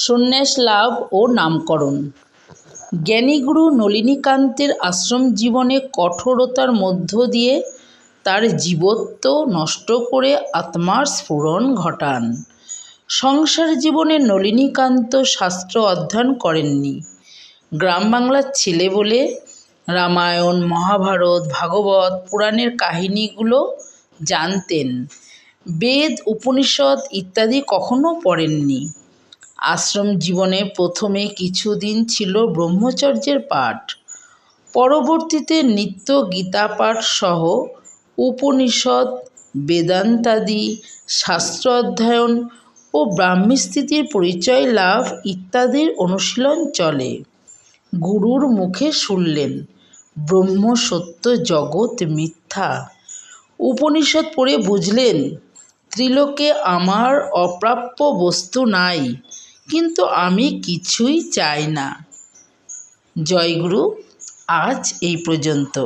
সন্ন্যাস লাভ ও নামকরণ। জ্ঞানীগুরু নলিনীকান্তের আশ্রম জীবনে কঠোরতার মধ্য দিয়ে তার জীবত্ব নষ্ট করে আত্মার স্ফুরণ ঘটান। সংসার জীবনে নলিনীকান্ত শাস্ত্র অধ্যয়ন করেননি। গ্রাম বাংলার ছেলে বলে রামায়ণ, মহাভারত, ভাগবত পুরাণের কাহিনীগুলো জানতেন। বেদ, উপনিষদ ইত্যাদি কখনো পড়েননি। আশ্রম জীবনে প্রথমে কিছুদিন ছিল ব্রহ্মচর্যের পাঠ, পরবর্তীতে নিত্য গীতাপাঠ সহ উপনিষদ, বেদান্তাদি শাস্ত্র অধ্যয়ন ও ব্রাহ্মীস্থিতির পরিচয় লাভ ইত্যাদির অনুশীলন চলে। গুরুর মুখে শুনলেন ব্রহ্ম সত্য, জগৎ মিথ্যা। উপনিষদ পড়ে বুঝলেন ত্রিলোকে আমার অপ্রাপ্য বস্তু নাই, কিন্তু আমি কিছুই চাই না। জয় গুরু। আজ এই পর্যন্ত।